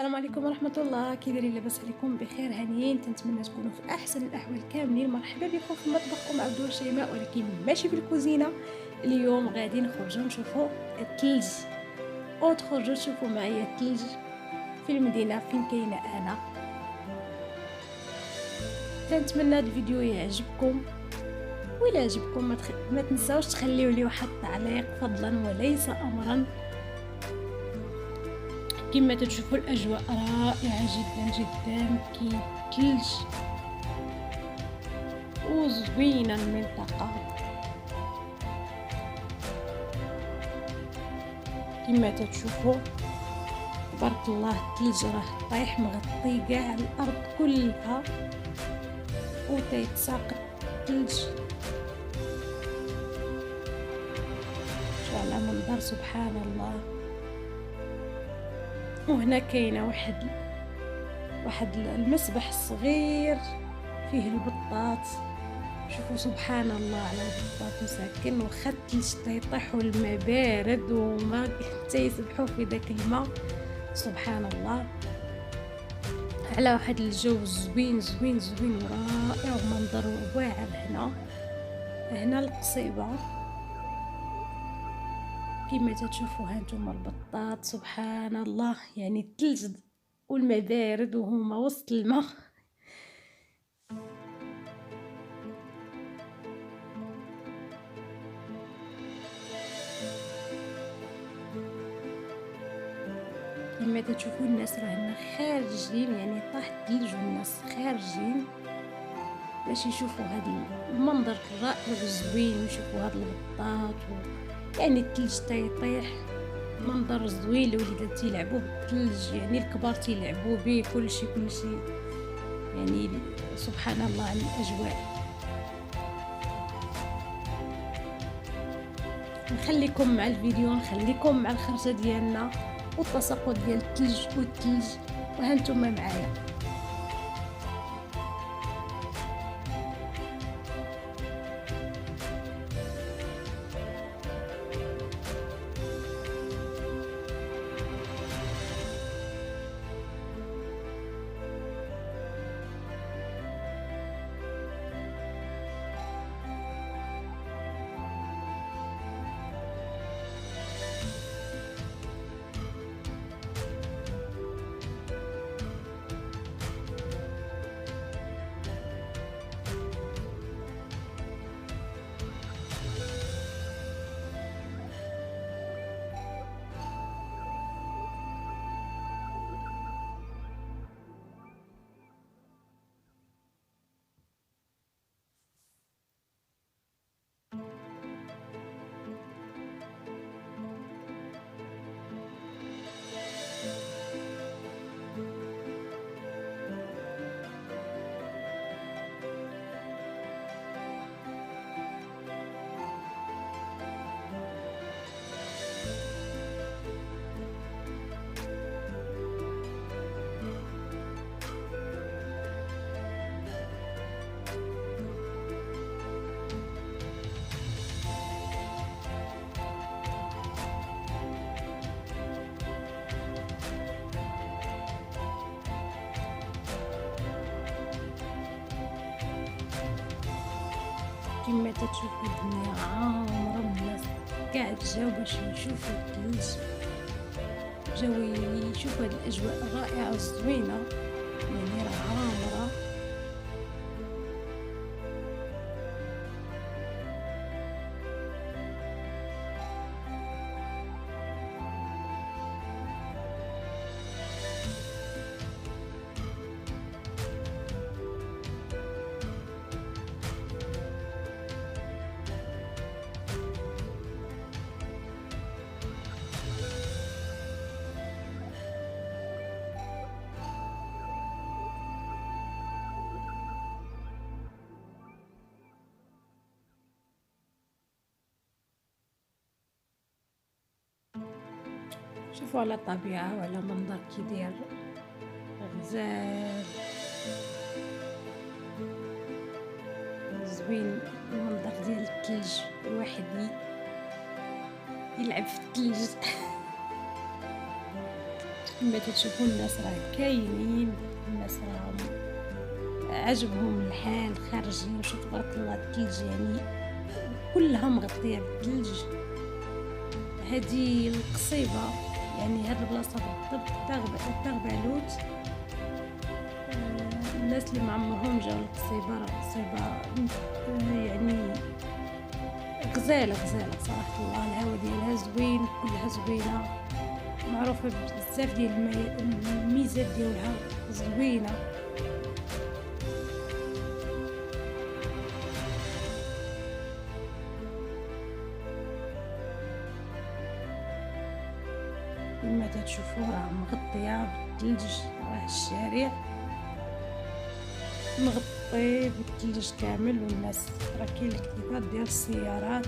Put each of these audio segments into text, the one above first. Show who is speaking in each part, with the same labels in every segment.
Speaker 1: السلام عليكم ورحمة الله، كي دايرين؟ لاباس عليكم؟ بخير هانيين؟ تنتمنى تكونوا في احسن الاحوال كاملين. مرحبا بكم في المطبخ ام عبدو شيماء، ولكن ماشي في الكوزينه. اليوم غادي نخرجوا نشوفوا الثلج، او تخرجوا تشوفوا معايا الثلج في المدينه فين كاينه انا. تنتمنى هذا الفيديو يعجبكم، وإلا عجبكم ما تنساوش تخليوا لي واحد التعليق فضلا وليس امرا. كما تشوفوا الاجواء رائعه جدا جدا، كاين ثلج وزوينه المنطقه. كما تشوفوا تبارك الله الثلج راه طايح مغطي كاع الارض كلها وتيتساقط الثلج. شو على منظر، سبحان الله. وهنا كاينه واحد المسبح صغير فيه البطاط. شوفوا سبحان الله على البطاط مساكن، واخا الثلج تيطيح والماء بارد وما تيسبحوا في داك الماء. سبحان الله على واحد الجو زوين زوين زوين ورائع ومنظر واعر. هنا القصيبة كما تشوفوا هانتوما البطاط. سبحان الله، يعني الثلج والماء بارد وهما وسط الماء. كما تشوفوا الناس راهنا خارجين، يعني طاح الثلج والناس خارجين باش يشوفوا هذا المنظر الرائع والزوين، ويشوفوا هذا البطاط يعني الثلج تيطيح. منظر زوين، الوليدات تيلعبوا بالثلج، يعني الكبار تيلعبوا به، كلشي يعني سبحان الله على الاجواء. نخليكم مع الفيديو، نخليكم مع الخرجه ديالنا والتساقط ديال الثلج وهانتوما معايا. كما تشوفوا الدنيا عامرة بالناس، قاعد جاو باش يشوفوا الثلج، جاو يشوفوا هاد الاجواء الرائعة الزوينة، يعني راه عامرة. شوفوا على الطبيعة وعلى منظر كي داير غزال زوين. المنظر ديال الثلج، الواحد يلعب في الثلج. كما تتشوفوا الناس راه كاينين، الناس راهم عجبهم الحال خارجين. وشوف تبارك الله الثلج يعني كلها مغطية بالثلج. هذه القصيبة يعني هاد البلاصة بالضبط تاغبالوت. الناس اللي معمرهم جاو القصيبة، راه القصيبة يعني غزالة صراحة الله. الهوا ديالها زوين، كلها زوينة، معروفة بزاف ديال الميزات ديالها زوينة. كما تتشوفوا راه مغطية بالثلج، راه الشارع مغطي بالثلج كامل. والناس راه كاين الاكتظاظ ديال السيارات.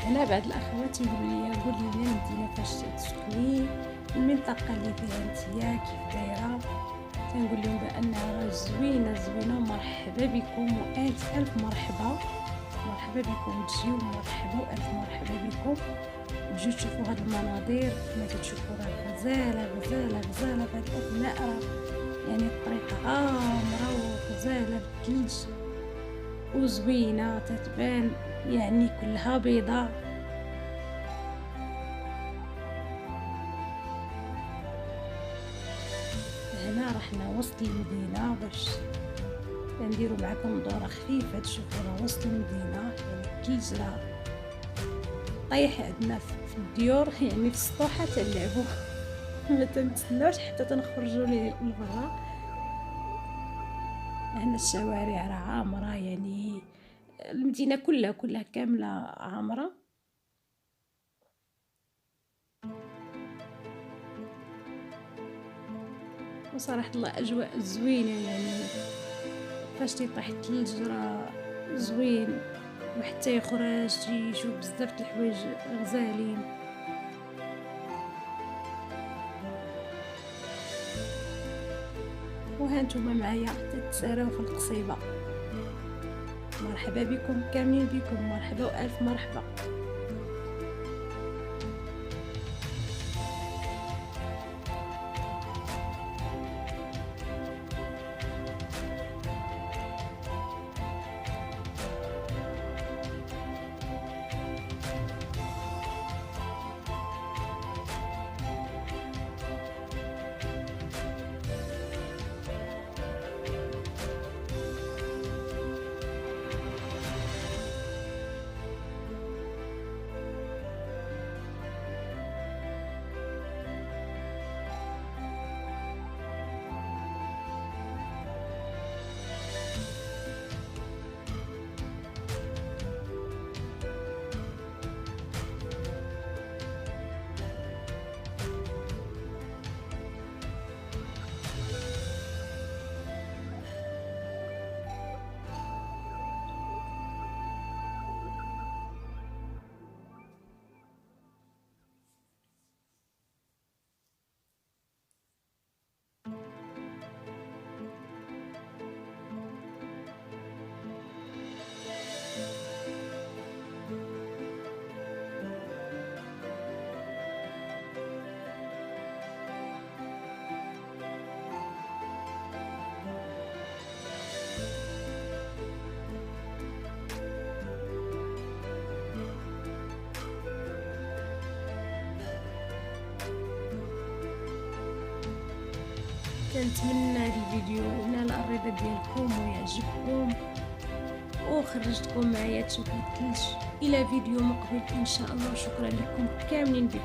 Speaker 1: هنا بعض الاخوات يقولوا لي قولي لنا المدينه فاش تسكني، المنطقه اللي فيها نتيا كيف دايره. تنقول لهم بانها راه زوينه ومرحبا بكم والف مرحبا بكم. تجيو مرحبا والف مرحبا بكم، تجيو تشوفوا هاد المناظر. كما تشوفوا راه غزاله بهاد الاثناء، راه يعني الطريقه عامره وغزاله بالثلج وزوينه، تتبان يعني كلها بيضاء. هنا رحنا وسط المدينة باش نديرو معكم دورة خفيفة تشوفوا راه وسط المدينة. يعني الثلج راه طايح عندنا في الديور، يعني في السطوحة تنلعبو ما تنتسناوش حتى تنخرجوا لبرا. هنا الشوارع راه عامرة، يعني المدينة كلها كاملة عامرة. وصراحة الله أجواء زوينة، يعني فاش تيطيح الثلج راه زوين، وحتى يخرج يشوف بزاف د الحوايج غزالين. وها نتوما معايا تتساراو في القصيبة. مرحبا بكم كاملين، بكم مرحبا والف مرحبا. كنتمنى هذا الفيديو ينال الرضا ديالكم ويعجبكم، وخرجتكم معايا تشوفوا الثلج. الى فيديو مقبل ان شاء الله، وشكرا لكم كاملين بكم.